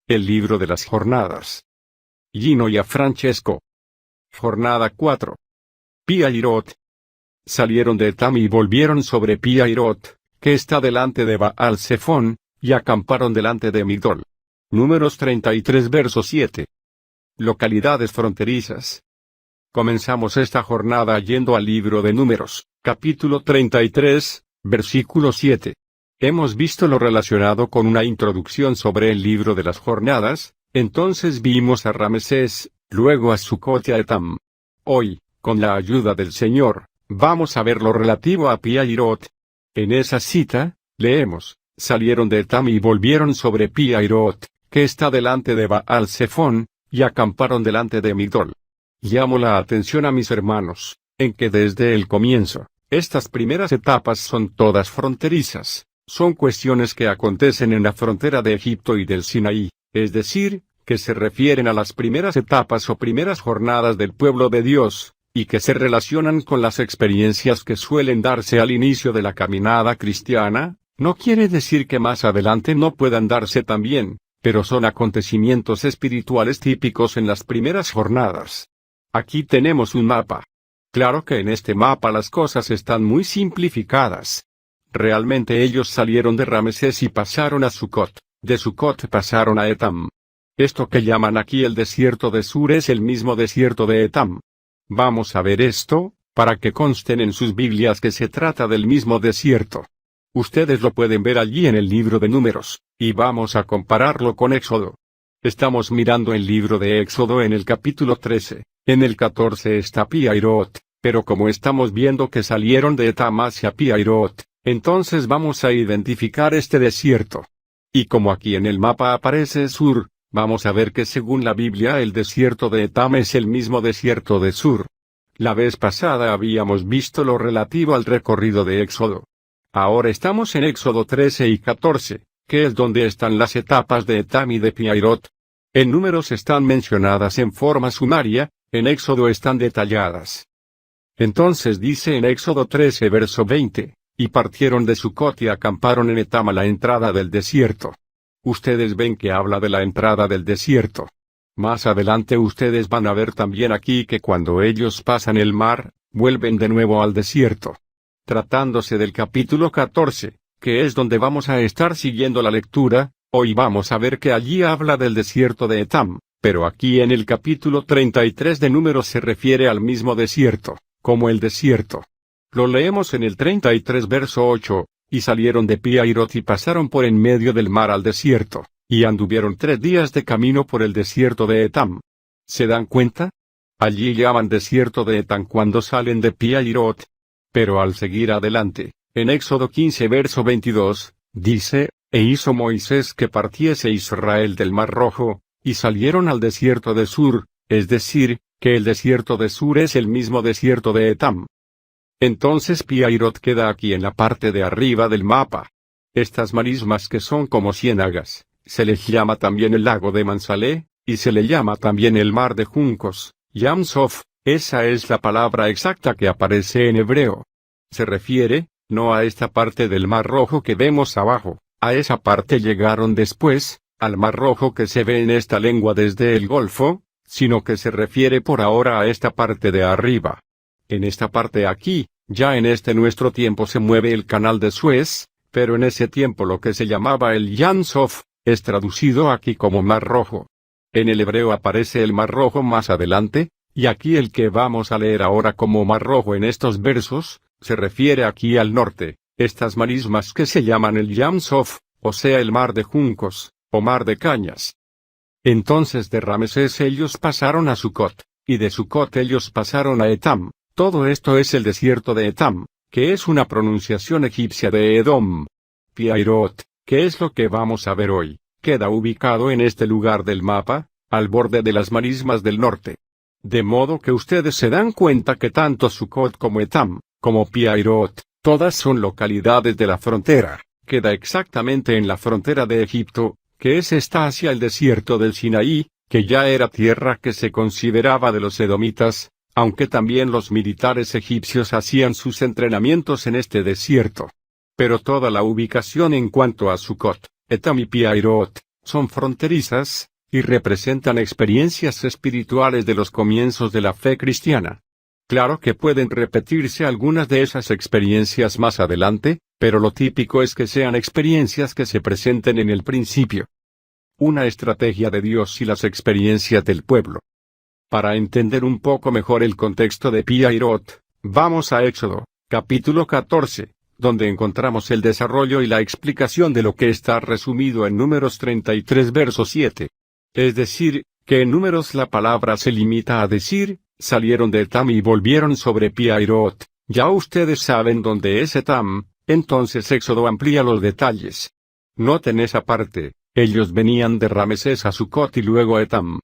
El libro de las jornadas. Gino y a Francesco. Jornada 4. Pi-Hahirot. Salieron de Etam y volvieron sobre Pi-Hahirot, que está delante de Baal-Zephón, y acamparon delante de Migdol. Números 33 verso 7. Localidades fronterizas. Comenzamos esta jornada yendo al libro de Números, capítulo 33, versículo 7. Hemos visto lo relacionado con una introducción sobre el libro de las jornadas, entonces vimos a Ramesés, luego a Sucot y a Etam. Hoy, con la ayuda del Señor, vamos a ver lo relativo a Pi-Hahirot. En esa cita, leemos, salieron de Etam y volvieron sobre Pi-Hahirot, que está delante de Baal-Zephón, y acamparon delante de Migdol. Llamo la atención a mis hermanos, en que desde el comienzo, estas primeras etapas son todas fronterizas. Son cuestiones que acontecen en la frontera de Egipto y del Sinaí, es decir, que se refieren a las primeras etapas o primeras jornadas del pueblo de Dios, y que se relacionan con las experiencias que suelen darse al inicio de la caminada cristiana. No quiere decir que más adelante no puedan darse también, pero son acontecimientos espirituales típicos en las primeras jornadas. Aquí tenemos un mapa. Claro que en este mapa las cosas están muy simplificadas. Realmente ellos salieron de Ramesés y pasaron a Sucot, de Sucot pasaron a Etam. Esto que llaman aquí el desierto de Sur es el mismo desierto de Etam. Vamos a ver esto, para que consten en sus Biblias que se trata del mismo desierto. Ustedes lo pueden ver allí en el libro de Números, y vamos a compararlo con Éxodo. Estamos mirando el libro de Éxodo en el capítulo 13, en el 14 está Pi-Hahirot, pero como estamos viendo que salieron de Etam hacia Pi-Hahirot, entonces vamos a identificar este desierto. Y como aquí en el mapa aparece Sur, vamos a ver que según la Biblia el desierto de Etam es el mismo desierto de Sur. La vez pasada habíamos visto lo relativo al recorrido de Éxodo. Ahora estamos en Éxodo 13 y 14, que es donde están las etapas de Etam y de Pi-Hahirot. En Números están mencionadas en forma sumaria, en Éxodo están detalladas. Entonces dice en Éxodo 13 verso 20. Y partieron de Sucot y acamparon en Etam a la entrada del desierto. Ustedes ven que habla de la entrada del desierto. Más adelante ustedes van a ver también aquí que cuando ellos pasan el mar, vuelven de nuevo al desierto. Tratándose del capítulo 14, que es donde vamos a estar siguiendo la lectura, hoy vamos a ver que allí habla del desierto de Etam, pero aquí en el capítulo 33 de Números se refiere al mismo desierto, como el desierto. Lo leemos en el 33 verso 8, y salieron de Pi-Hahirot y pasaron por en medio del mar al desierto, y anduvieron 3 días de camino por el desierto de Etam. ¿Se dan cuenta? Allí llaman desierto de Etam cuando salen de Pi-Hahirot. Pero al seguir adelante, en Éxodo 15 verso 22, dice, e hizo Moisés que partiese Israel del mar Rojo, y salieron al desierto de Sur, es decir, que el desierto de Sur es el mismo desierto de Etam. Entonces Pi-Hahirot queda aquí en la parte de arriba del mapa. Estas marismas que son como ciénagas, se les llama también el lago de Mansalé, y se le llama también el mar de juncos, Yam Sof, esa es la palabra exacta que aparece en hebreo. Se refiere, no a esta parte del mar Rojo que vemos abajo, a esa parte llegaron después, al mar Rojo que se ve en esta lengua desde el Golfo, sino que se refiere por ahora a esta parte de arriba. En esta parte aquí, ya en este nuestro tiempo se mueve el canal de Suez, pero en ese tiempo lo que se llamaba el Yam Sof, es traducido aquí como Mar Rojo. En el hebreo aparece el Mar Rojo más adelante, y aquí el que vamos a leer ahora como Mar Rojo en estos versos, se refiere aquí al norte, estas marismas que se llaman el Yam Sof, o sea el mar de juncos, o mar de cañas. Entonces de Ramesés ellos pasaron a Sucot, y de Sucot ellos pasaron a Etam. Todo esto es el desierto de Etam, que es una pronunciación egipcia de Edom. Pi-Hahirot, que es lo que vamos a ver hoy, queda ubicado en este lugar del mapa, al borde de las marismas del norte. De modo que ustedes se dan cuenta que tanto Sucot como Etam, como Pi-Hahirot, todas son localidades de la frontera, queda exactamente en la frontera de Egipto, que es esta hacia el desierto del Sinaí, que ya era tierra que se consideraba de los edomitas, aunque también los militares egipcios hacían sus entrenamientos en este desierto. Pero toda la ubicación en cuanto a Sucot, Etam y Pi-Hahirot, son fronterizas, y representan experiencias espirituales de los comienzos de la fe cristiana. Claro que pueden repetirse algunas de esas experiencias más adelante, pero lo típico es que sean experiencias que se presenten en el principio. Una estrategia de Dios y las experiencias del pueblo. Para entender un poco mejor el contexto de Pi-Hahirot, vamos a Éxodo, capítulo 14, donde encontramos el desarrollo y la explicación de lo que está resumido en Números 33 verso 7. Es decir, que en Números la palabra se limita a decir, salieron de Etam y volvieron sobre Pi-Hahirot. Ya ustedes saben dónde es Etam, entonces Éxodo amplía los detalles. Noten esa parte, ellos venían de Ramesés a Sucot y luego a Etam.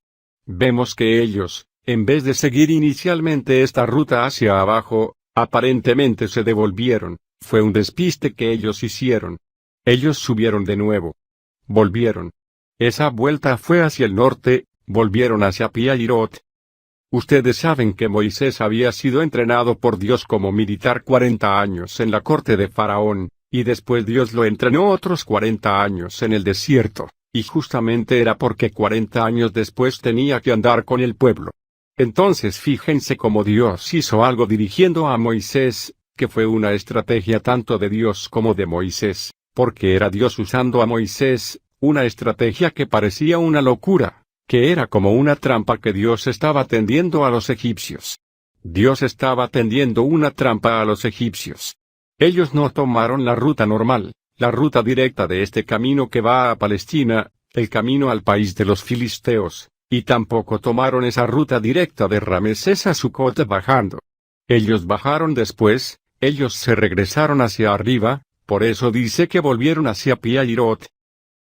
Vemos que ellos, en vez de seguir inicialmente esta ruta hacia abajo, aparentemente se devolvieron. Fue un despiste que ellos hicieron. Ellos subieron de nuevo. Volvieron. Esa vuelta fue hacia el norte, volvieron hacia Pi-Hahirot. Ustedes saben que Moisés había sido entrenado por Dios como militar 40 años en la corte de Faraón, y después Dios lo entrenó otros 40 años en el desierto, y justamente era porque 40 años después tenía que andar con el pueblo. Entonces fíjense cómo Dios hizo algo dirigiendo a Moisés, que fue una estrategia tanto de Dios como de Moisés, porque era Dios usando a Moisés, una estrategia que parecía una locura, que era como una trampa que Dios estaba tendiendo a los egipcios. Dios estaba tendiendo una trampa a los egipcios. Ellos no tomaron la ruta normal, la ruta directa de este camino que va a Palestina, el camino al país de los filisteos, y tampoco tomaron esa ruta directa de Ramesés a Sucot bajando. Ellos bajaron después, ellos se regresaron hacia arriba, por eso dice que volvieron hacia Pi-Hahirot.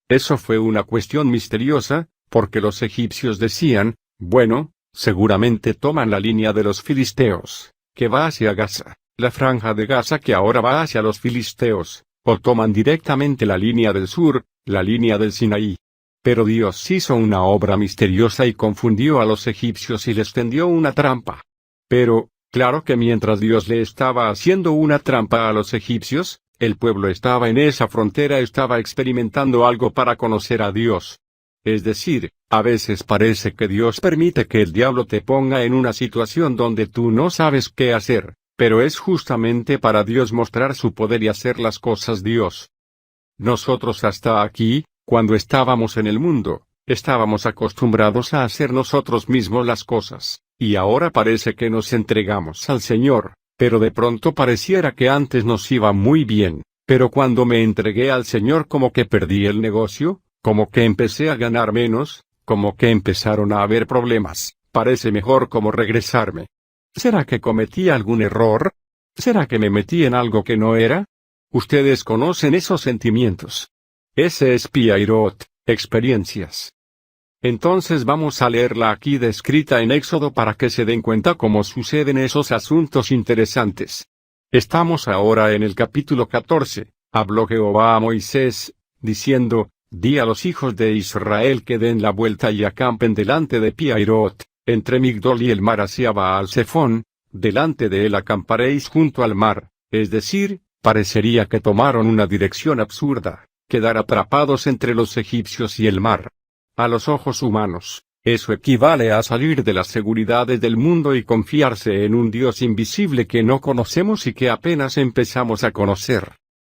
Eso fue una cuestión misteriosa, porque los egipcios decían, bueno, seguramente toman la línea de los filisteos, que va hacia Gaza, la franja de Gaza que ahora va hacia los filisteos, o toman directamente la línea del sur, la línea del Sinaí. Pero Dios hizo una obra misteriosa y confundió a los egipcios y les tendió una trampa. Pero, claro que mientras Dios le estaba haciendo una trampa a los egipcios, el pueblo estaba en esa frontera, estaba experimentando algo para conocer a Dios. Es decir, a veces parece que Dios permite que el diablo te ponga en una situación donde tú no sabes qué hacer, pero es justamente para Dios mostrar su poder y hacer las cosas Dios. Nosotros hasta aquí, cuando estábamos en el mundo, estábamos acostumbrados a hacer nosotros mismos las cosas, y ahora parece que nos entregamos al Señor, pero de pronto pareciera que antes nos iba muy bien, pero cuando me entregué al Señor como que perdí el negocio, como que empecé a ganar menos, como que empezaron a haber problemas, parece mejor como regresarme. ¿Será que cometí algún error? ¿Será que me metí en algo que no era? Ustedes conocen esos sentimientos. Ese es Pi-Hahirot, experiencias. Entonces vamos a leerla aquí descrita en Éxodo para que se den cuenta cómo suceden esos asuntos interesantes. Estamos ahora en el capítulo 14, habló Jehová a Moisés, diciendo, di a los hijos de Israel que den la vuelta y acampen delante de Pi-Hahirot, entre Migdol y el mar hacia Baal-Zephón, delante de él acamparéis junto al mar, es decir, parecería que tomaron una dirección absurda, quedar atrapados entre los egipcios y el mar. A los ojos humanos, eso equivale a salir de las seguridades del mundo y confiarse en un Dios invisible que no conocemos y que apenas empezamos a conocer.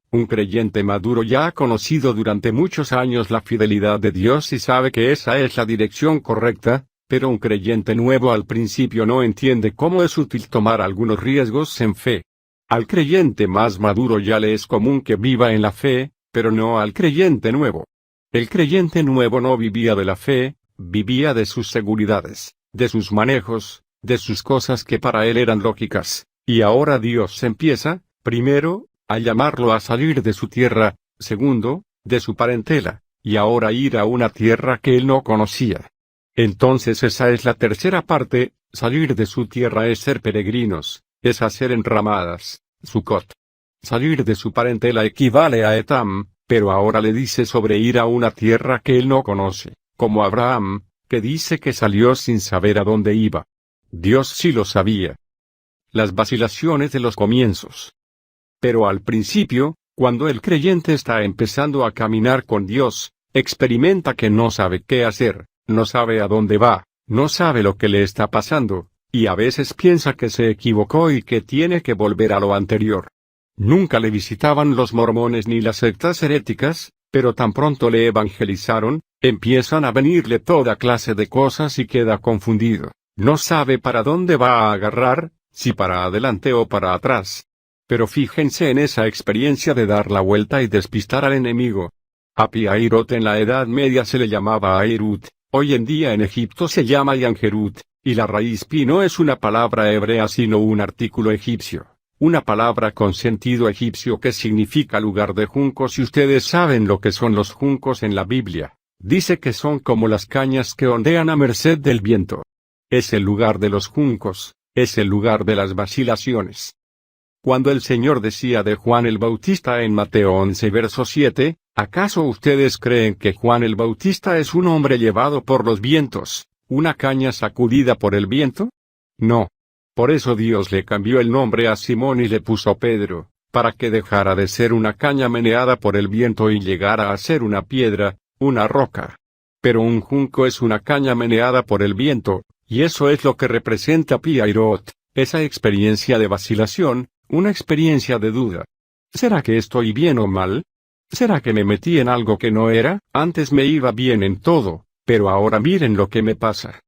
Un creyente maduro ya ha conocido durante muchos años la fidelidad de Dios y sabe que esa es la dirección correcta, pero un creyente nuevo al principio no entiende cómo es útil tomar algunos riesgos en fe. Al creyente más maduro ya le es común que viva en la fe, pero no al creyente nuevo. El creyente nuevo no vivía de la fe, vivía de sus seguridades, de sus manejos, de sus cosas que para él eran lógicas, y ahora Dios empieza, primero, a llamarlo a salir de su tierra, segundo, de su parentela, y ahora ir a una tierra que él no conocía. Entonces esa es la tercera parte, salir de su tierra es ser peregrinos, es hacer enramadas, Sucot. Salir de su parentela equivale a Etam, pero ahora le dice sobre ir a una tierra que él no conoce, como Abraham, que dice que salió sin saber a dónde iba. Dios sí lo sabía. Las vacilaciones de los comienzos. Pero al principio, cuando el creyente está empezando a caminar con Dios, experimenta que no sabe qué hacer, no sabe a dónde va, no sabe lo que le está pasando, y a veces piensa que se equivocó y que tiene que volver a lo anterior. Nunca le visitaban los mormones ni las sectas heréticas, pero tan pronto le evangelizaron, empiezan a venirle toda clase de cosas y queda confundido. No sabe para dónde va a agarrar, si para adelante o para atrás. Pero fíjense en esa experiencia de dar la vuelta y despistar al enemigo. A Pi-Hahiroth en la Edad Media se le llamaba Airut, hoy en día en Egipto se llama Yangerut, y la raíz pi no es una palabra hebrea sino un artículo egipcio. Una palabra con sentido egipcio que significa lugar de juncos y ustedes saben lo que son los juncos en la Biblia. Dice que son como las cañas que ondean a merced del viento. Es el lugar de los juncos, es el lugar de las vacilaciones. Cuando el Señor decía de Juan el Bautista en Mateo 11 verso 7, ¿acaso ustedes creen que Juan el Bautista es un hombre llevado por los vientos, una caña sacudida por el viento? No. Por eso Dios le cambió el nombre a Simón y le puso Pedro, para que dejara de ser una caña meneada por el viento y llegara a ser una piedra, una roca. Pero un junco es una caña meneada por el viento, y eso es lo que representa Pi-Hahiroth, esa experiencia de vacilación, una experiencia de duda. ¿Será que estoy bien o mal? ¿Será que me metí en algo que no era? Antes me iba bien en todo, pero ahora miren lo que me pasa.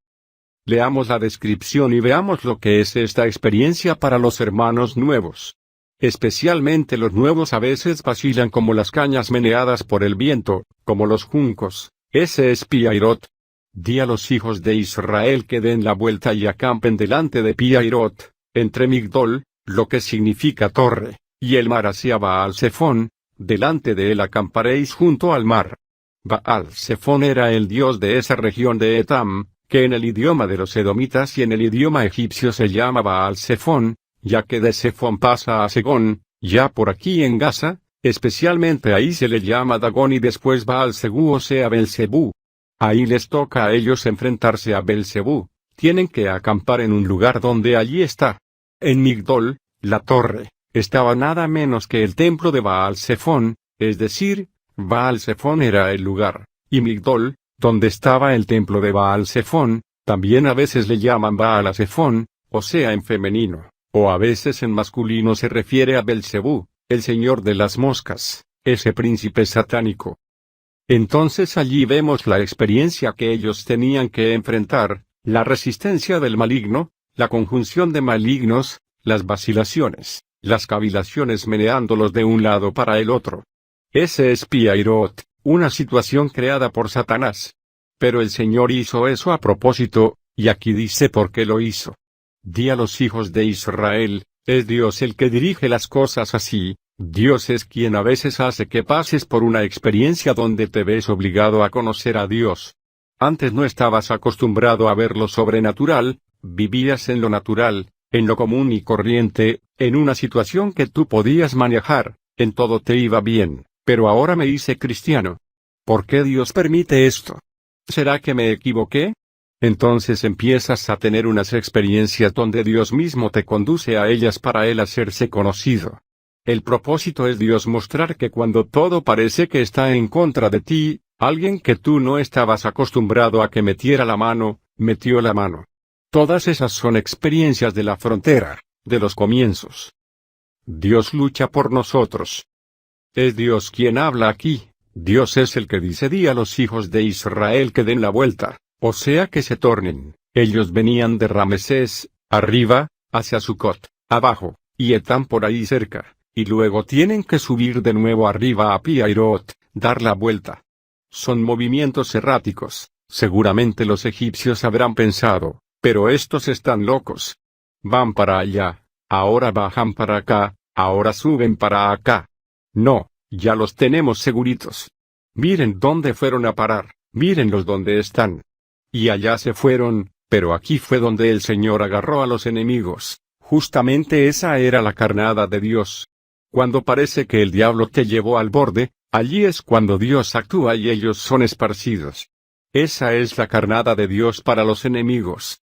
Leamos la descripción y veamos lo que es esta experiencia para los hermanos nuevos. Especialmente los nuevos a veces vacilan como las cañas meneadas por el viento, como los juncos. Ese es Pi-Hahiroth. Di a los hijos de Israel que den la vuelta y acampen delante de Pi-Hahiroth, entre Migdol, lo que significa torre, y el mar hacia Baal-Zephón, delante de él acamparéis junto al mar. Baal-Zephón era el dios de esa región de Etam, que en el idioma de los edomitas y en el idioma egipcio se llama Baal-Zephón, ya que de Zephón pasa a Segón, ya por aquí en Gaza, especialmente ahí se le llama Dagón y después Baal-Zebú o sea Belzebú. Ahí les toca a ellos enfrentarse a Belzebú, tienen que acampar en un lugar donde allí está. En Migdol, la torre, estaba nada menos que el templo de Baal-Zephón, es decir, Baal-Zephón era el lugar, y Migdol, donde estaba el templo de Baal-Zephón, también a veces le llaman Baal-Zephón, o sea en femenino, o a veces en masculino se refiere a Belzebú, el señor de las moscas, ese príncipe satánico. Entonces allí vemos la experiencia que ellos tenían que enfrentar, la resistencia del maligno, la conjunción de malignos, las vacilaciones, las cavilaciones meneándolos de un lado para el otro. Ese es Pi-Hahiroth, una situación creada por Satanás. Pero el Señor hizo eso a propósito, y aquí dice por qué lo hizo. Di a los hijos de Israel, es Dios el que dirige las cosas así, Dios es quien a veces hace que pases por una experiencia donde te ves obligado a conocer a Dios. Antes no estabas acostumbrado a ver lo sobrenatural, vivías en lo natural, en lo común y corriente, en una situación que tú podías manejar, en todo te iba bien, pero ahora me hice cristiano. ¿Por qué Dios permite esto? ¿Será que me equivoqué? Entonces empiezas a tener unas experiencias donde Dios mismo te conduce a ellas para Él hacerse conocido. El propósito es Dios mostrar que cuando todo parece que está en contra de ti, alguien que tú no estabas acostumbrado a que metiera la mano, metió la mano. Todas esas son experiencias de la frontera, de los comienzos. Dios lucha por nosotros. Es Dios quien habla aquí, Dios es el que dice di a los hijos de Israel que den la vuelta, o sea que se tornen. Ellos venían de Ramesés, arriba, hacia Sucot, abajo, y Etam por ahí cerca, y luego tienen que subir de nuevo arriba a Pi-Hahiroth, dar la vuelta. Son movimientos erráticos, seguramente los egipcios habrán pensado, pero estos están locos. Van para allá, ahora bajan para acá, ahora suben para acá. No, ya los tenemos seguritos. Miren dónde fueron a parar, mírenlos donde están. Y allá se fueron, pero aquí fue donde el Señor agarró a los enemigos. Justamente esa era la carnada de Dios. Cuando parece que el diablo te llevó al borde, allí es cuando Dios actúa y ellos son esparcidos. Esa es la carnada de Dios para los enemigos.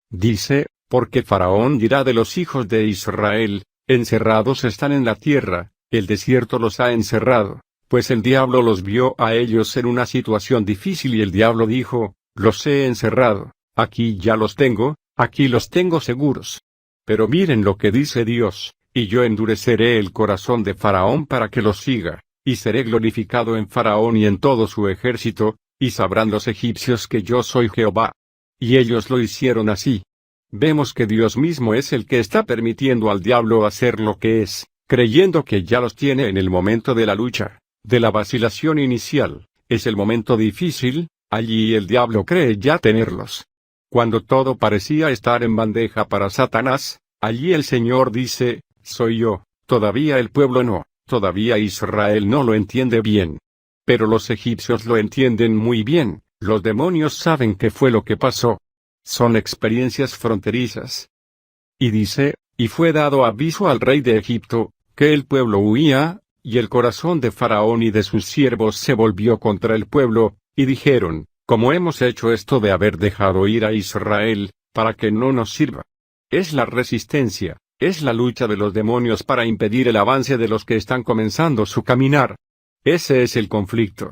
Dice, porque Faraón dirá de los hijos de Israel, encerrados están en la tierra, el desierto los ha encerrado, Pues el diablo los vio a ellos en una situación difícil y el diablo dijo, los he encerrado, aquí ya los tengo, aquí los tengo seguros. Pero miren lo que dice Dios, y yo endureceré el corazón de Faraón para que los siga, y seré glorificado en Faraón y en todo su ejército, y sabrán los egipcios que yo soy Jehová. Y ellos lo hicieron así. Vemos que Dios mismo es el que está permitiendo al diablo hacer lo que es, creyendo que ya los tiene en el momento de la lucha, de la vacilación inicial, es el momento difícil, allí el diablo cree ya tenerlos. Cuando todo parecía estar en bandeja para Satanás, allí el Señor dice, soy yo, todavía el pueblo no, todavía Israel no lo entiende bien. Pero los egipcios lo entienden muy bien, los demonios saben qué fue lo que pasó. Son experiencias fronterizas. Y dice, y fue dado aviso al rey de Egipto, que el pueblo huía, y el corazón de Faraón y de sus siervos se volvió contra el pueblo, y dijeron, ¿cómo hemos hecho esto de haber dejado ir a Israel, para que no nos sirva? Es la resistencia, es la lucha de los demonios para impedir el avance de los que están comenzando su caminar. Ese es el conflicto.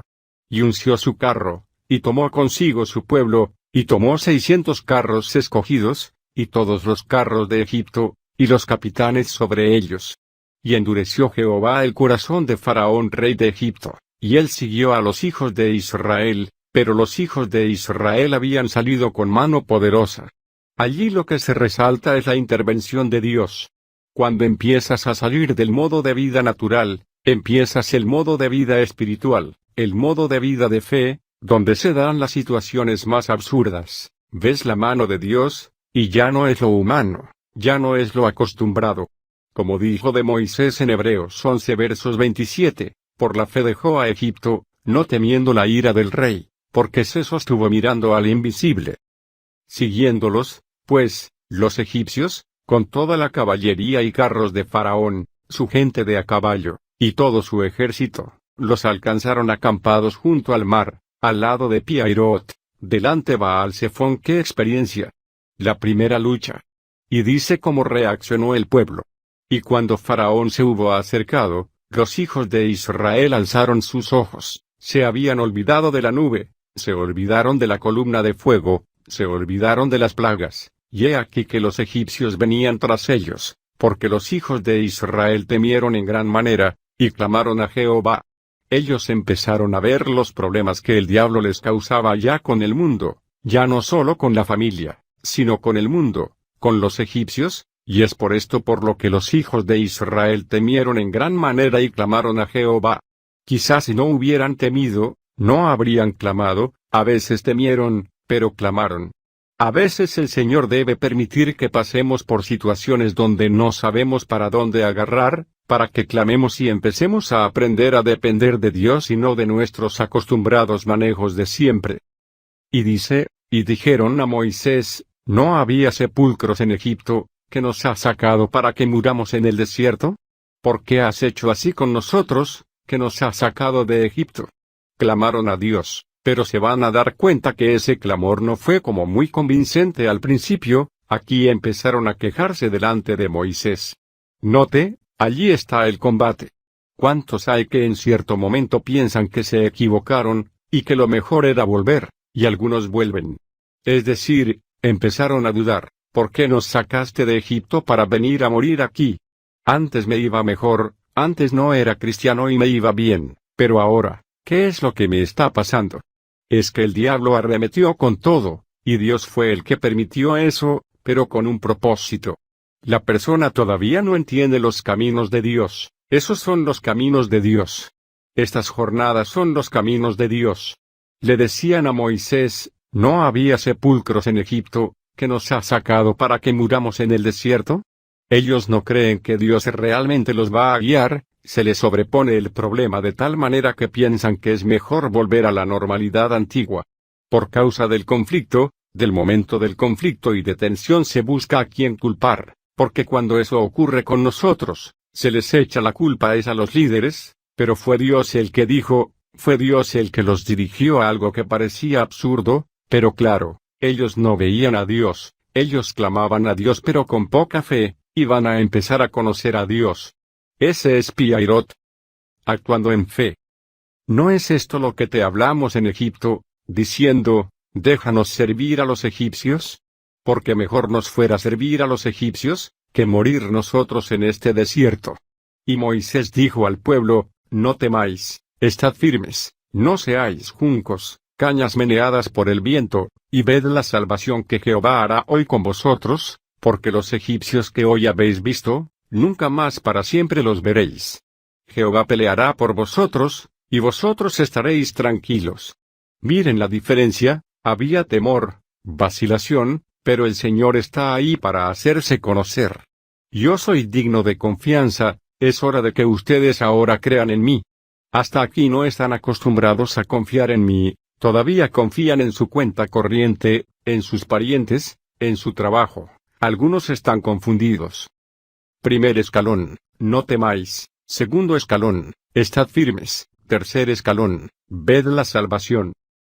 Y unció su carro, y tomó consigo su pueblo, y tomó 600 carros escogidos, y todos los carros de Egipto, y los capitanes sobre ellos. Y endureció Jehová el corazón de Faraón rey de Egipto, y él siguió a los hijos de Israel, pero los hijos de Israel habían salido con mano poderosa. Allí lo que se resalta es la intervención de Dios. Cuando empiezas a salir del modo de vida natural, empiezas el modo de vida espiritual, el modo de vida de fe, donde se dan las situaciones más absurdas. Ves la mano de Dios, y ya no es lo humano, ya no es lo acostumbrado. Como dijo de Moisés en Hebreos 11 versos 27, por la fe dejó a Egipto, no temiendo la ira del rey, porque se sostuvo mirando al invisible. Siguiéndolos, pues, los egipcios, con toda la caballería y carros de Faraón, su gente de a caballo, y todo su ejército, los alcanzaron acampados junto al mar, al lado de Pi-Hahirot, delante Baal-Zephón. ¡Qué experiencia! La primera lucha. Y dice cómo reaccionó el pueblo. Y cuando Faraón se hubo acercado, los hijos de Israel alzaron sus ojos, se habían olvidado de la nube, se olvidaron de la columna de fuego, se olvidaron de las plagas, y he aquí que los egipcios venían tras ellos, porque los hijos de Israel temieron en gran manera, y clamaron a Jehová. Ellos empezaron a ver los problemas que el diablo les causaba ya con el mundo, ya no solo con la familia, sino con el mundo, con los egipcios, y es por esto por lo que los hijos de Israel temieron en gran manera y clamaron a Jehová. Quizás si no hubieran temido, no habrían clamado, a veces temieron, pero clamaron. A veces el Señor debe permitir que pasemos por situaciones donde no sabemos para dónde agarrar, para que clamemos y empecemos a aprender a depender de Dios y no de nuestros acostumbrados manejos de siempre. Y dice, y dijeron a Moisés, ¿no había sepulcros en Egipto, que nos has sacado para que muramos en el desierto? ¿Por qué has hecho así con nosotros, que nos has sacado de Egipto? Clamaron a Dios, pero se van a dar cuenta que ese clamor no fue como muy convincente al principio. Aquí empezaron a quejarse delante de Moisés. Note, allí está el combate. ¿Cuántos hay que en cierto momento piensan que se equivocaron, y que lo mejor era volver, y algunos vuelven? Es decir, empezaron a dudar. ¿Por qué nos sacaste de Egipto para venir a morir aquí? Antes me iba mejor, antes no era cristiano y me iba bien, pero ahora, ¿qué es lo que me está pasando? Es que el diablo arremetió con todo, y Dios fue el que permitió eso, pero con un propósito. La persona todavía no entiende los caminos de Dios, esos son los caminos de Dios. Estas jornadas son los caminos de Dios. Le decían a Moisés, ¿no había sepulcros en Egipto, que nos ha sacado para que muramos en el desierto? Ellos no creen que Dios realmente los va a guiar, se les sobrepone el problema de tal manera que piensan que es mejor volver a la normalidad antigua. Por causa del conflicto, del momento del conflicto y de tensión se busca a quién culpar, porque cuando eso ocurre con nosotros, se les echa la culpa a los líderes, pero fue Dios el que dijo, fue Dios el que los dirigió a algo que parecía absurdo, pero claro. Ellos no veían a Dios, ellos clamaban a Dios pero con poca fe, y van a empezar a conocer a Dios. Ese es Pi-Hahirot. Actuando en fe. ¿No es esto lo que te hablamos en Egipto, diciendo, déjanos servir a los egipcios? Porque mejor nos fuera servir a los egipcios, que morir nosotros en este desierto. Y Moisés dijo al pueblo, no temáis, estad firmes, no seáis juncos, cañas meneadas por el viento, y ved la salvación que Jehová hará hoy con vosotros, porque los egipcios que hoy habéis visto, nunca más para siempre los veréis. Jehová peleará por vosotros, y vosotros estaréis tranquilos. Miren la diferencia, había temor, vacilación, pero el Señor está ahí para hacerse conocer. Yo soy digno de confianza, es hora de que ustedes ahora crean en mí. Hasta aquí no están acostumbrados a confiar en mí, todavía confían en su cuenta corriente, en sus parientes, en su trabajo. Algunos están confundidos. Primer escalón, no temáis. Segundo escalón, estad firmes. Tercer escalón, ved la salvación.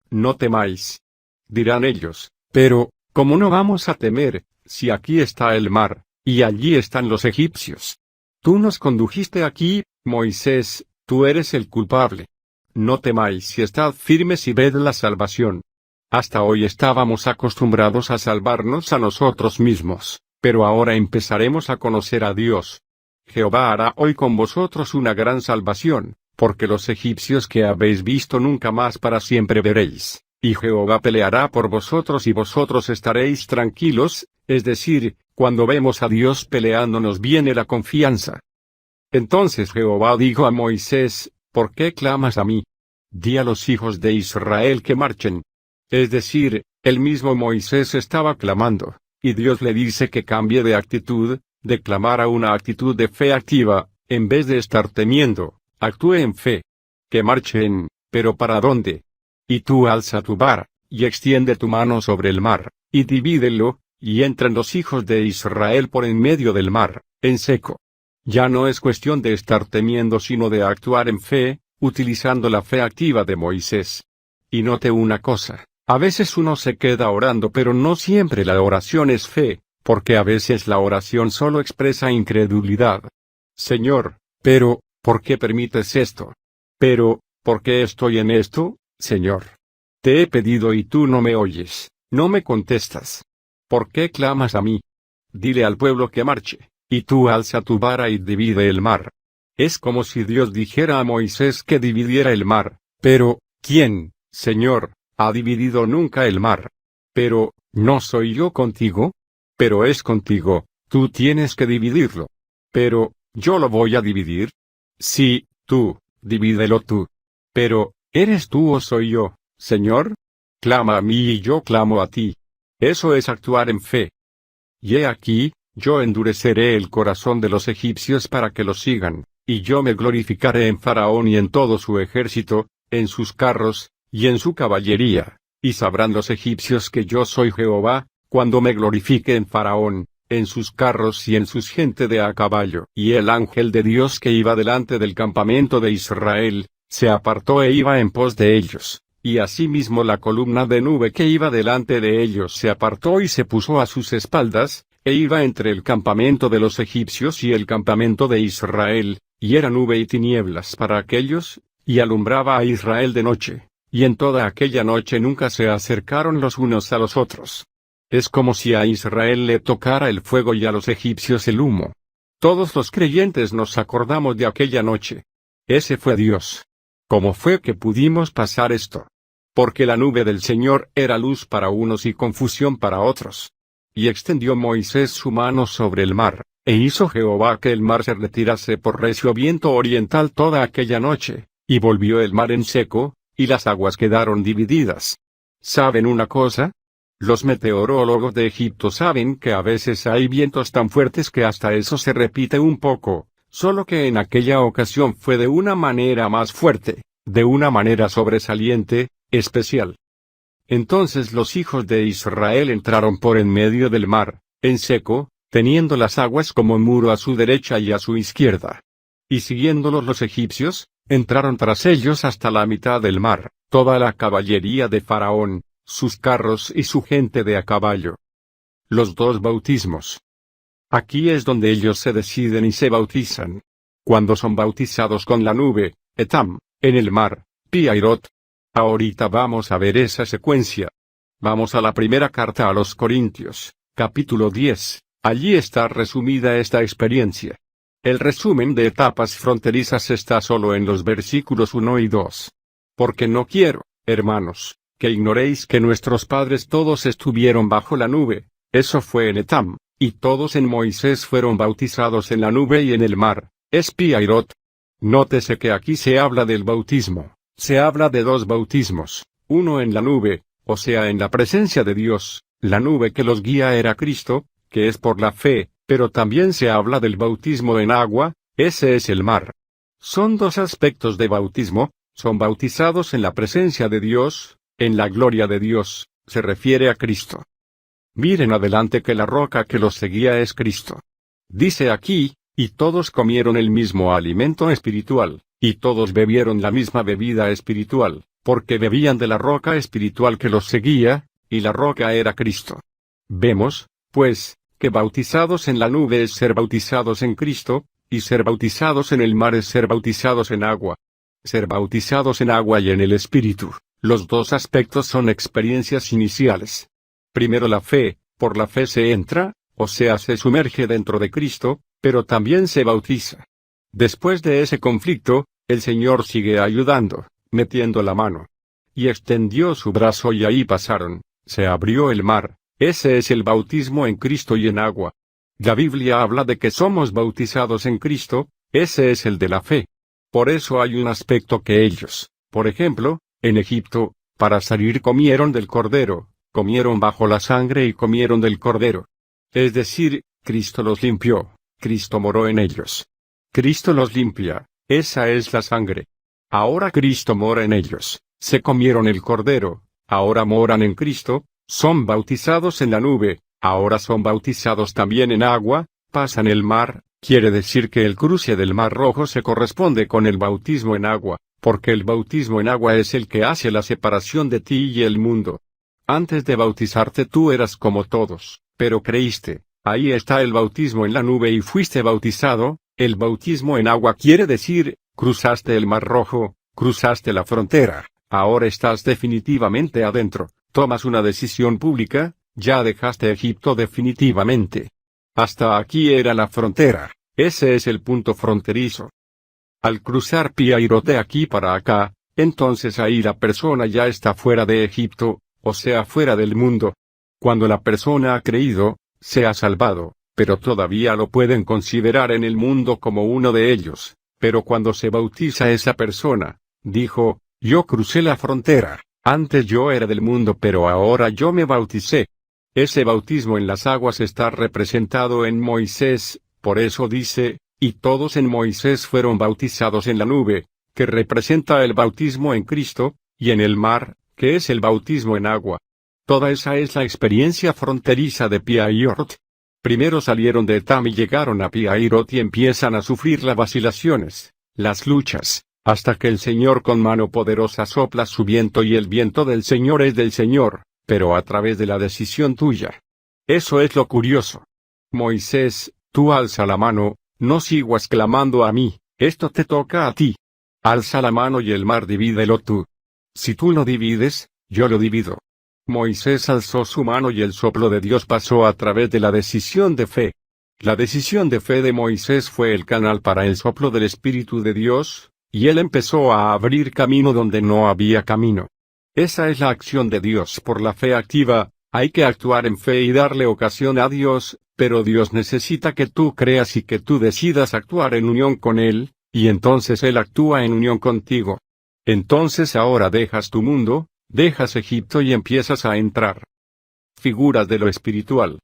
No temáis. Dirán ellos, pero, ¿cómo no vamos a temer, si aquí está el mar, y allí están los egipcios? Tú nos condujiste aquí, Moisés, tú eres el culpable. No temáis y estad firmes y ved la salvación. Hasta hoy estábamos acostumbrados a salvarnos a nosotros mismos, pero ahora empezaremos a conocer a Dios. Jehová hará hoy con vosotros una gran salvación, porque los egipcios que habéis visto nunca más para siempre veréis, y Jehová peleará por vosotros y vosotros estaréis tranquilos, es decir, cuando vemos a Dios peleando nos viene la confianza. Entonces Jehová dijo a Moisés, ¿por qué clamas a mí? Di a los hijos de Israel que marchen. Es decir, el mismo Moisés estaba clamando, y Dios le dice que cambie de actitud, de clamar a una actitud de fe activa, en vez de estar temiendo. Actúe en fe. Que marchen, pero ¿para dónde? Y tú alza tu vara, y extiende tu mano sobre el mar, y divídelo, y entran los hijos de Israel por en medio del mar, en seco. Ya no es cuestión de estar temiendo sino de actuar en fe, utilizando la fe activa de Moisés. Y note una cosa, a veces uno se queda orando pero no siempre la oración es fe, porque a veces la oración solo expresa incredulidad. Señor, pero, ¿por qué permites esto? Pero, ¿por qué estoy en esto, Señor? Te he pedido y tú no me oyes, no me contestas. ¿Por qué clamas a mí? Dile al pueblo que marche, y tú alza tu vara y divide el mar. Es como si Dios dijera a Moisés que dividiera el mar, pero, ¿quién, Señor, ha dividido nunca el mar? Pero, ¿no soy yo contigo? Pero es contigo, tú tienes que dividirlo. Pero, ¿yo lo voy a dividir? Sí, tú, divídelo tú. Pero, ¿eres tú o soy yo, Señor? Clama a mí y yo clamo a ti. Eso es actuar en fe. Y he aquí, yo endureceré el corazón de los egipcios para que los sigan, y yo me glorificaré en Faraón y en todo su ejército, en sus carros, y en su caballería, y sabrán los egipcios que yo soy Jehová, cuando me glorifique en Faraón, en sus carros y en sus gente de a caballo. Y el ángel de Dios que iba delante del campamento de Israel, se apartó e iba en pos de ellos, y asimismo la columna de nube que iba delante de ellos se apartó y se puso a sus espaldas, e iba entre el campamento de los egipcios y el campamento de Israel, y era nube y tinieblas para aquellos, y alumbraba a Israel de noche, y en toda aquella noche nunca se acercaron los unos a los otros. Es como si a Israel le tocara el fuego y a los egipcios el humo. Todos los creyentes nos acordamos de aquella noche. Ese fue Dios. ¿Cómo fue que pudimos pasar esto? Porque la nube del Señor era luz para unos y confusión para otros. Y extendió Moisés su mano sobre el mar, e hizo Jehová que el mar se retirase por recio viento oriental toda aquella noche, y volvió el mar en seco, y las aguas quedaron divididas. ¿Saben una cosa? Los meteorólogos de Egipto saben que a veces hay vientos tan fuertes que hasta eso se repite un poco, solo que en aquella ocasión fue de una manera más fuerte, de una manera sobresaliente, especial. Entonces los hijos de Israel entraron por en medio del mar, en seco, teniendo las aguas como muro a su derecha y a su izquierda. Y siguiéndolos los egipcios, entraron tras ellos hasta la mitad del mar, toda la caballería de Faraón, sus carros y su gente de a caballo. Los dos bautismos. Aquí es donde ellos se deciden y se bautizan. Cuando son bautizados con la nube, Etam, en el mar, Piairot. Ahorita vamos a ver esa secuencia. Vamos a la primera carta a los Corintios, capítulo 10, allí está resumida esta experiencia. El resumen de etapas fronterizas está solo en los versículos 1 y 2. Porque no quiero, hermanos, que ignoréis que nuestros padres todos estuvieron bajo la nube, eso fue en Etam, y todos en Moisés fueron bautizados en la nube y en el mar, es Piairot. Nótese que aquí se habla del bautismo, se habla de dos bautismos, uno en la nube, o sea en la presencia de Dios, la nube que los guía era Cristo, que es por la fe, pero también se habla del bautismo en agua, ese es el mar. Son dos aspectos de bautismo, son bautizados en la presencia de Dios, en la gloria de Dios, se refiere a Cristo. Miren adelante que la roca que los seguía es Cristo. Dice aquí, y todos comieron el mismo alimento espiritual, y todos bebieron la misma bebida espiritual, porque bebían de la roca espiritual que los seguía, y la roca era Cristo. Vemos, pues, que bautizados en la nube es ser bautizados en Cristo, y ser bautizados en el mar es ser bautizados en agua. Ser bautizados en agua y en el Espíritu, los dos aspectos son experiencias iniciales. Primero la fe, por la fe se entra, o sea se sumerge dentro de Cristo, pero también se bautiza. Después de ese conflicto, el Señor sigue ayudando, metiendo la mano. Y extendió su brazo y ahí pasaron, se abrió el mar, ese es el bautismo en Cristo y en agua. La Biblia habla de que somos bautizados en Cristo, ese es el de la fe. Por eso hay un aspecto que ellos, por ejemplo, en Egipto, para salir comieron del cordero, comieron bajo la sangre y comieron del cordero. Es decir, Cristo los limpió, Cristo moró en ellos. Cristo los limpia, esa es la sangre. Ahora Cristo mora en ellos, se comieron el cordero, ahora moran en Cristo, son bautizados en la nube, ahora son bautizados también en agua, pasan el mar. Quiere decir que el cruce del Mar Rojo se corresponde con el bautismo en agua, porque el bautismo en agua es el que hace la separación de ti y el mundo. Antes de bautizarte tú eras como todos, pero creíste, ahí está el bautismo en la nube y fuiste bautizado. El bautismo en agua quiere decir, cruzaste el Mar Rojo, cruzaste la frontera, ahora estás definitivamente adentro, tomas una decisión pública, ya dejaste Egipto definitivamente. Hasta aquí era la frontera, ese es el punto fronterizo. Al cruzar Piairot de aquí para acá, entonces ahí la persona ya está fuera de Egipto, o sea fuera del mundo. Cuando la persona ha creído, se ha salvado, pero todavía lo pueden considerar en el mundo como uno de ellos. Pero cuando se bautiza esa persona, dijo, yo crucé la frontera, antes yo era del mundo pero ahora yo me bauticé. Ese bautismo en las aguas está representado en Moisés, por eso dice, y todos en Moisés fueron bautizados en la nube, que representa el bautismo en Cristo, y en el mar, que es el bautismo en agua. Toda esa es la experiencia fronteriza de Piairot. Primero salieron de Etam y llegaron a Piairot y empiezan a sufrir las vacilaciones, las luchas, hasta que el Señor con mano poderosa sopla su viento y el viento del Señor es del Señor, pero a través de la decisión tuya. Eso es lo curioso. Moisés, tú alza la mano, no sigas clamando a mí, esto te toca a ti. Alza la mano y el mar divídelo tú. Si tú lo divides, yo lo divido. Moisés alzó su mano y el soplo de Dios pasó a través de la decisión de fe. La decisión de fe de Moisés fue el canal para el soplo del Espíritu de Dios, y él empezó a abrir camino donde no había camino. Esa es la acción de Dios por la fe activa, hay que actuar en fe y darle ocasión a Dios, pero Dios necesita que tú creas y que tú decidas actuar en unión con Él, y entonces Él actúa en unión contigo. Entonces ahora dejas tu mundo, dejas Egipto y empiezas a entrar. Figuras de lo espiritual.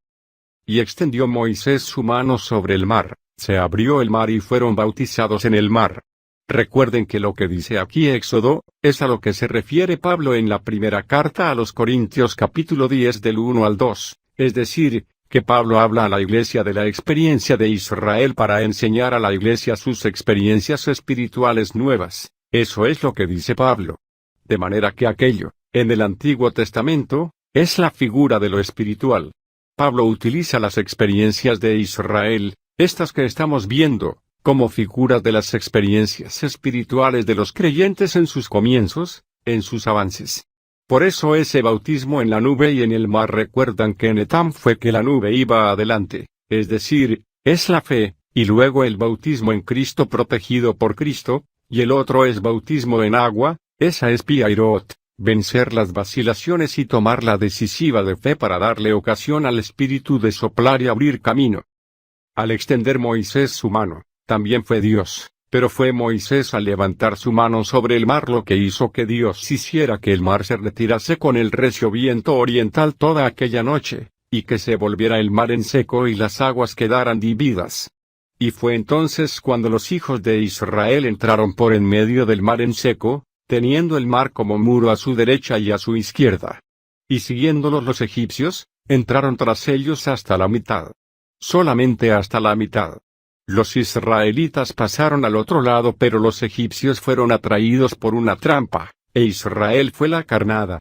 Y extendió Moisés su mano sobre el mar, se abrió el mar y fueron bautizados en el mar. Recuerden que lo que dice aquí Éxodo, es a lo que se refiere Pablo en la primera carta a los Corintios capítulo 10 del 1 al 2, es decir, que Pablo habla a la iglesia de la experiencia de Israel para enseñar a la iglesia sus experiencias espirituales nuevas, eso es lo que dice Pablo. De manera que aquello, en el Antiguo Testamento, es la figura de lo espiritual. Pablo utiliza las experiencias de Israel, estas que estamos viendo, como figuras de las experiencias espirituales de los creyentes en sus comienzos, en sus avances. Por eso ese bautismo en la nube y en el mar recuerdan que en Etam fue que la nube iba adelante, es decir, es la fe, y luego el bautismo en Cristo protegido por Cristo, y el otro es bautismo en agua, esa es Piairot, vencer las vacilaciones y tomar la decisiva de fe para darle ocasión al Espíritu de soplar y abrir camino. Al extender Moisés su mano, también fue Dios, pero fue Moisés al levantar su mano sobre el mar lo que hizo que Dios hiciera que el mar se retirase con el recio viento oriental toda aquella noche, y que se volviera el mar en seco y las aguas quedaran divididas. Y fue entonces cuando los hijos de Israel entraron por en medio del mar en seco, teniendo el mar como muro a su derecha y a su izquierda. Y siguiéndolos los egipcios, entraron tras ellos hasta la mitad. Solamente hasta la mitad. Los israelitas pasaron al otro lado, pero los egipcios fueron atraídos por una trampa, e Israel fue la carnada.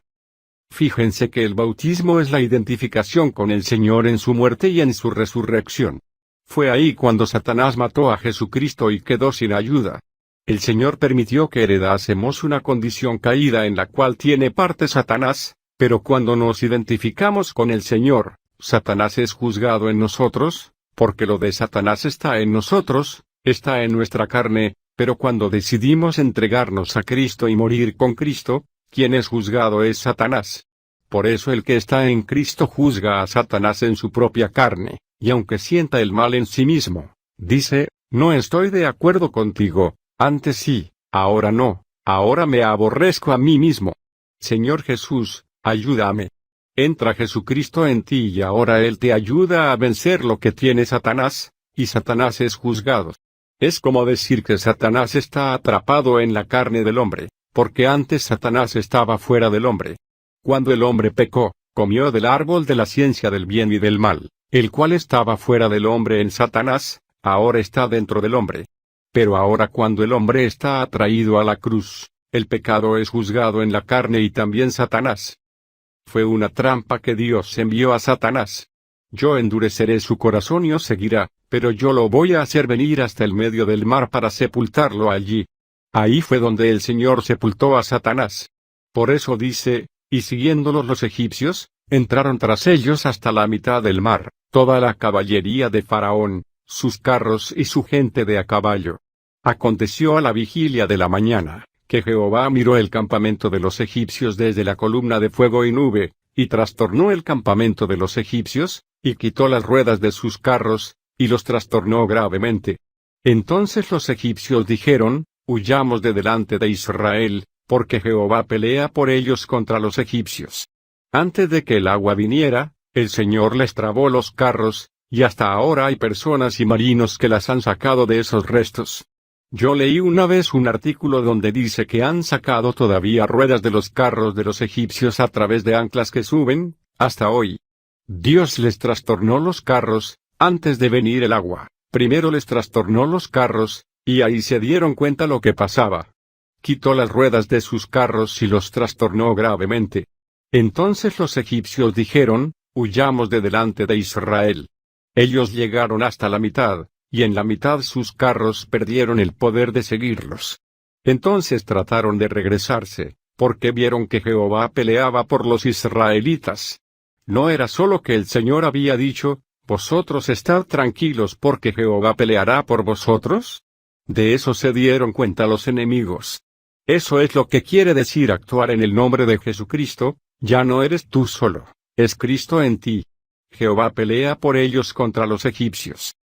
Fíjense que el bautismo es la identificación con el Señor en su muerte y en su resurrección. Fue ahí cuando Satanás mató a Jesucristo y quedó sin ayuda. El Señor permitió que heredásemos una condición caída en la cual tiene parte Satanás, pero cuando nos identificamos con el Señor, Satanás es juzgado en nosotros, porque lo de Satanás está en nosotros, está en nuestra carne, pero cuando decidimos entregarnos a Cristo y morir con Cristo, quien es juzgado es Satanás. Por eso el que está en Cristo juzga a Satanás en su propia carne, y aunque sienta el mal en sí mismo, dice, no estoy de acuerdo contigo, antes sí, ahora no, ahora me aborrezco a mí mismo. Señor Jesús, ayúdame. Entra Jesucristo en ti y ahora Él te ayuda a vencer lo que tiene Satanás, y Satanás es juzgado. Es como decir que Satanás está atrapado en la carne del hombre, porque antes Satanás estaba fuera del hombre. Cuando el hombre pecó, comió del árbol de la ciencia del bien y del mal, el cual estaba fuera del hombre en Satanás, ahora está dentro del hombre. Pero ahora cuando el hombre está atraído a la cruz, el pecado es juzgado en la carne y también Satanás. Fue una trampa que Dios envió a Satanás. Yo endureceré su corazón y os seguirá, pero yo lo voy a hacer venir hasta el medio del mar para sepultarlo allí. Ahí fue donde el Señor sepultó a Satanás. Por eso dice, y siguiéndolos los egipcios, entraron tras ellos hasta la mitad del mar, toda la caballería de Faraón, sus carros y su gente de a caballo. Aconteció a la vigilia de la mañana, que Jehová miró el campamento de los egipcios desde la columna de fuego y nube, y trastornó el campamento de los egipcios, y quitó las ruedas de sus carros, y los trastornó gravemente. Entonces los egipcios dijeron, huyamos de delante de Israel, porque Jehová pelea por ellos contra los egipcios. Antes de que el agua viniera, el Señor les trabó los carros, y hasta ahora hay personas y marinos que las han sacado de esos restos. Yo leí una vez un artículo donde dice que han sacado todavía ruedas de los carros de los egipcios a través de anclas que suben, hasta hoy. Dios les trastornó los carros, antes de venir el agua, primero les trastornó los carros, y ahí se dieron cuenta lo que pasaba. Quitó las ruedas de sus carros y los trastornó gravemente. Entonces los egipcios dijeron, huyamos de delante de Israel. Ellos llegaron hasta la mitad, y en la mitad sus carros perdieron el poder de seguirlos. Entonces trataron de regresarse, porque vieron que Jehová peleaba por los israelitas. No era solo que el Señor había dicho, vosotros estad tranquilos porque Jehová peleará por vosotros. De eso se dieron cuenta los enemigos. Eso es lo que quiere decir actuar en el nombre de Jesucristo, ya no eres tú solo, es Cristo en ti. Jehová pelea por ellos contra los egipcios.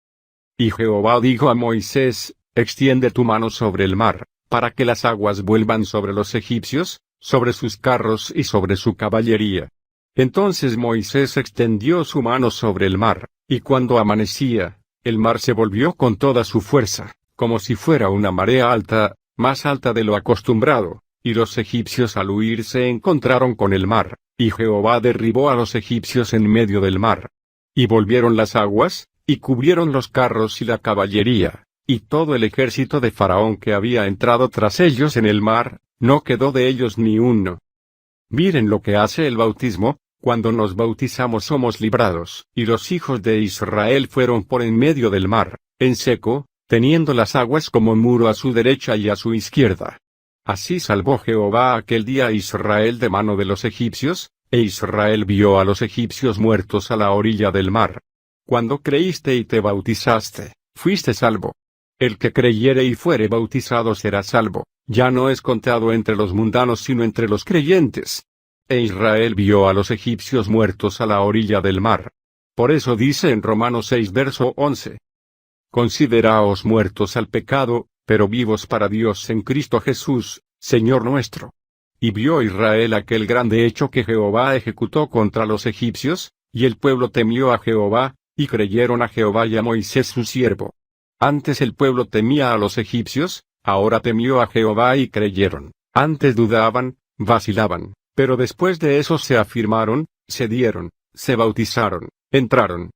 Y Jehová dijo a Moisés, extiende tu mano sobre el mar, para que las aguas vuelvan sobre los egipcios, sobre sus carros y sobre su caballería. Entonces Moisés extendió su mano sobre el mar, y cuando amanecía, el mar se volvió con toda su fuerza, como si fuera una marea alta, más alta de lo acostumbrado, y los egipcios al huir se encontraron con el mar, y Jehová derribó a los egipcios en medio del mar. Y volvieron las aguas, y cubrieron los carros y la caballería, y todo el ejército de Faraón que había entrado tras ellos en el mar, no quedó de ellos ni uno. Miren lo que hace el bautismo, cuando nos bautizamos somos librados, y los hijos de Israel fueron por en medio del mar, en seco, teniendo las aguas como muro a su derecha y a su izquierda. Así salvó Jehová aquel día a Israel de mano de los egipcios, e Israel vio a los egipcios muertos a la orilla del mar. Cuando creíste y te bautizaste, fuiste salvo. El que creyere y fuere bautizado será salvo, ya no es contado entre los mundanos sino entre los creyentes. E Israel vio a los egipcios muertos a la orilla del mar. Por eso dice en Romanos 6 verso 11. Consideraos muertos al pecado, pero vivos para Dios en Cristo Jesús, Señor nuestro. Y vio Israel aquel grande hecho que Jehová ejecutó contra los egipcios, y el pueblo temió a Jehová, y creyeron a Jehová y a Moisés su siervo. Antes el pueblo temía a los egipcios, ahora temió a Jehová y creyeron. Antes dudaban, vacilaban, pero después de eso se afirmaron, se dieron, se bautizaron, entraron.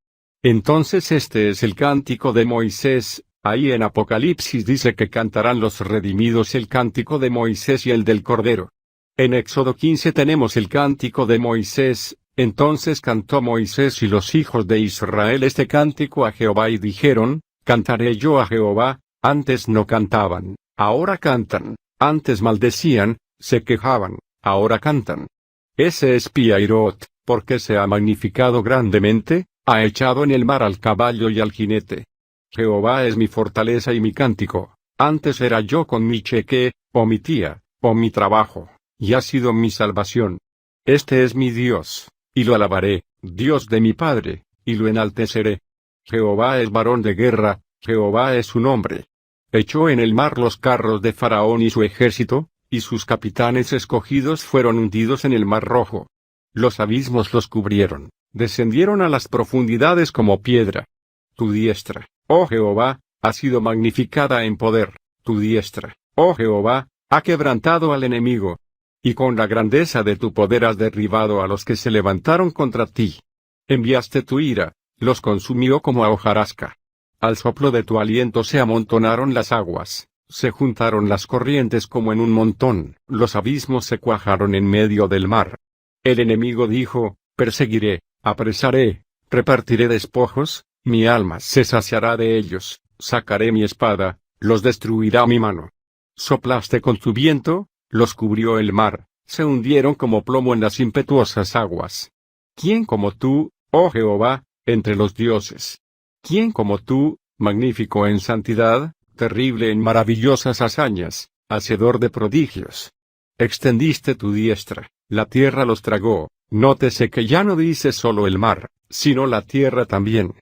Entonces este es el cántico de Moisés. Ahí en Apocalipsis dice que cantarán los redimidos el cántico de Moisés y el del Cordero. En Éxodo 15 tenemos el cántico de Moisés. Entonces cantó Moisés y los hijos de Israel este cántico a Jehová y dijeron, cantaré yo a Jehová. Antes no cantaban, ahora cantan. Antes maldecían, se quejaban, ahora cantan. Ese es Pi-hahirot, porque se ha magnificado grandemente, ha echado en el mar al caballo y al jinete. Jehová es mi fortaleza y mi cántico. Antes era yo con mi cheque, o mi tía, o mi trabajo, y ha sido mi salvación. Este es mi Dios, y lo alabaré, Dios de mi Padre, y lo enalteceré. Jehová es varón de guerra, Jehová es su nombre. Echó en el mar los carros de Faraón y su ejército, y sus capitanes escogidos fueron hundidos en el mar rojo. Los abismos los cubrieron, descendieron a las profundidades como piedra. Tu diestra, oh Jehová, ha sido magnificada en poder, tu diestra, oh Jehová, ha quebrantado al enemigo. Y con la grandeza de tu poder has derribado a los que se levantaron contra ti. Enviaste tu ira, los consumió como a hojarasca. Al soplo de tu aliento se amontonaron las aguas, se juntaron las corrientes como en un montón, los abismos se cuajaron en medio del mar. El enemigo dijo, perseguiré, apresaré, repartiré despojos, mi alma se saciará de ellos, sacaré mi espada, los destruirá mi mano. Soplaste con tu viento, los cubrió el mar, se hundieron como plomo en las impetuosas aguas. ¿Quién como tú, oh Jehová, entre los dioses? ¿Quién como tú, magnífico en santidad, terrible en maravillosas hazañas, hacedor de prodigios? Extendiste tu diestra, la tierra los tragó. Nótese que ya no dice solo el mar, sino la tierra también.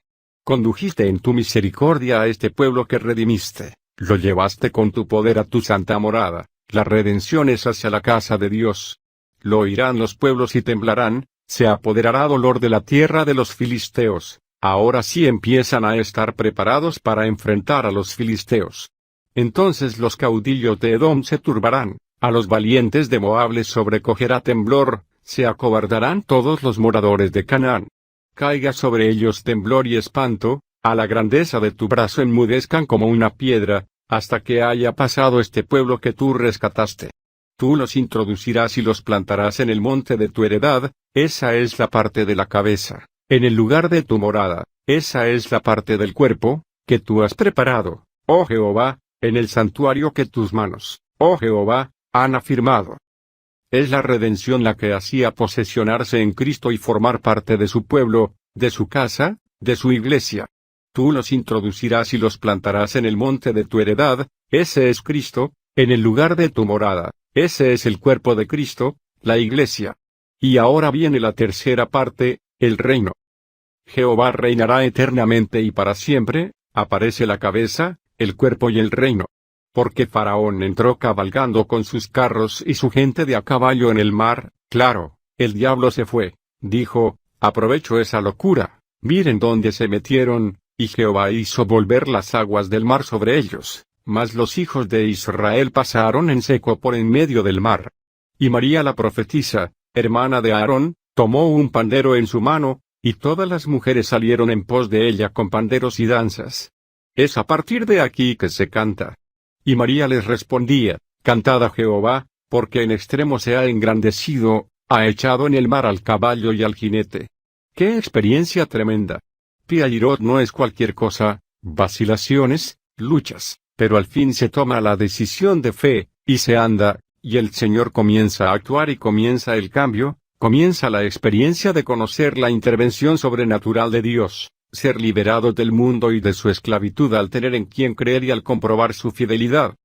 Condujiste en tu misericordia a este pueblo que redimiste, lo llevaste con tu poder a tu santa morada, la redención es hacia la casa de Dios. Lo oirán los pueblos y temblarán, se apoderará dolor de la tierra de los filisteos, ahora sí empiezan a estar preparados para enfrentar a los filisteos. Entonces los caudillos de Edom se turbarán, a los valientes de Moab les sobrecogerá temblor, se acobardarán todos los moradores de Canaán. Caiga sobre ellos temblor y espanto, a la grandeza de tu brazo enmudezcan como una piedra, hasta que haya pasado este pueblo que tú rescataste. Tú los introducirás y los plantarás en el monte de tu heredad, esa es la parte de la cabeza, en el lugar de tu morada, esa es la parte del cuerpo, que tú has preparado, oh Jehová, en el santuario que tus manos, oh Jehová, han afirmado. Es la redención la que hacía posesionarse en Cristo y formar parte de su pueblo, de su casa, de su iglesia. Tú los introducirás y los plantarás en el monte de tu heredad, ese es Cristo, en el lugar de tu morada, ese es el cuerpo de Cristo, la iglesia. Y ahora viene la tercera parte, el reino. Jehová reinará eternamente y para siempre, aparece la cabeza, el cuerpo y el reino. Porque Faraón entró cabalgando con sus carros y su gente de a caballo en el mar, claro, el diablo se fue, dijo, aprovecho esa locura, miren dónde se metieron, y Jehová hizo volver las aguas del mar sobre ellos, mas los hijos de Israel pasaron en seco por en medio del mar. Y María la profetisa, hermana de Aarón, tomó un pandero en su mano, y todas las mujeres salieron en pos de ella con panderos y danzas. Es a partir de aquí que se canta. Y María les respondía, cantad a Jehová, porque en extremo se ha engrandecido, ha echado en el mar al caballo y al jinete. ¡Qué experiencia tremenda! Pi-hahirot no es cualquier cosa, vacilaciones, luchas, pero al fin se toma la decisión de fe, y se anda, y el Señor comienza a actuar y comienza el cambio, comienza la experiencia de conocer la intervención sobrenatural de Dios, ser liberado del mundo y de su esclavitud al tener en quien creer y al comprobar su fidelidad.